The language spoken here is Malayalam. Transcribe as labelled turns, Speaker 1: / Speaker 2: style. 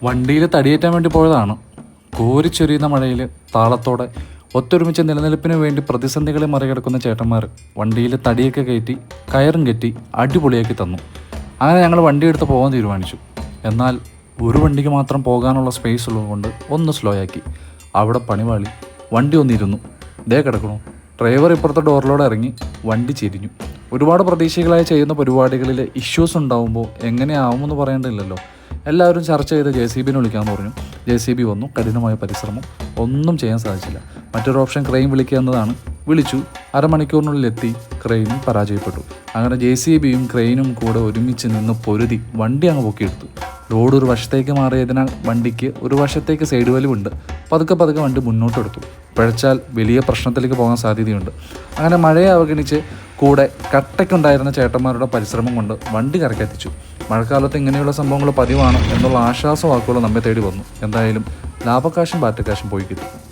Speaker 1: വണ്ടിയിൽ തടിയേറ്റാൻ വേണ്ടി പോയതാണ്. കോരിച്ചൊരിയുന്ന മഴയിൽ താളത്തോടെ ഒത്തൊരുമിച്ച് നിലനിൽപ്പിന് വേണ്ടി പ്രതിസന്ധികളെ മറികടക്കുന്ന ചേട്ടന്മാർ വണ്ടിയിൽ തടിയൊക്കെ കയറ്റി കയറും കെട്ടി അടിപൊളിയാക്കി തന്നു. അങ്ങനെ ഞങ്ങൾ വണ്ടി എടുത്ത് പോകാൻ തീരുമാനിച്ചു. എന്നാൽ ഒരു വണ്ടിക്ക് മാത്രം പോകാനുള്ള സ്പേസ് ഉള്ളതുകൊണ്ട് ഒന്ന് സ്ലോ ആക്കി. അവിടെ പണിവാളി വണ്ടി ഒന്നിരുന്നു. ദേ കിടക്കണു. ഡ്രൈവർ ഇപ്പുറത്തെ ഡോറിലൂടെ ഇറങ്ങി വണ്ടി ചെരിഞ്ഞു. ഒരുപാട് പ്രതീക്ഷകളായി ചെയ്യുന്ന പരിപാടികളിൽ ഇഷ്യൂസ് ഉണ്ടാകുമ്പോൾ എങ്ങനെയാവുമെന്ന് പറയേണ്ടതില്ലല്ലോ. എല്ലാവരും ചർച്ച ചെയ്ത് JCBനെ വിളിക്കാമെന്ന് പറഞ്ഞു. JCB വന്നു. കഠിനമായ പരിശ്രമം, ഒന്നും ചെയ്യാൻ സാധിച്ചില്ല. മറ്റൊരു ഓപ്ഷൻ ക്രെയിൻ വിളിക്കുക എന്നതാണ്. വിളിച്ചു. അരമണിക്കൂറിനുള്ളിൽ എത്തി. ക്രെയിനും പരാജയപ്പെട്ടു. അങ്ങനെ JCBയും ക്രെയിനും കൂടെ ഒരുമിച്ച് നിന്ന് പൊരുതി വണ്ടി അങ്ങ് പൊക്കിയെടുത്തു. റോഡ് ഒരു വശത്തേക്ക് മാറിയതിനാൽ വണ്ടിക്ക് ഒരു വശത്തേക്ക് സൈഡ് വലിവുണ്ട്. പതുക്കെ വണ്ടി മുന്നോട്ടെടുത്തു. പിഴച്ചാൽ വലിയ പ്രശ്നത്തിലേക്ക് പോകാൻ സാധ്യതയുണ്ട്. അങ്ങനെ മഴയെ അവഗണിച്ച് കൂടെ കട്ടയ്ക്കുണ്ടായിരുന്ന ചേട്ടന്മാരുടെ പരിശ്രമം കൊണ്ട് വണ്ടി കരക്കെത്തിച്ചു. മഴക്കാലത്ത് ഇങ്ങനെയുള്ള സംഭവങ്ങൾ പതിവാണ് എന്നുള്ള ആശ്വാസവാക്കുകൾ നമ്മെ തേടി വന്നു. എന്തായാലും ലാഭക്കാശും പാറ്റക്കാശും പോയി കിട്ടി.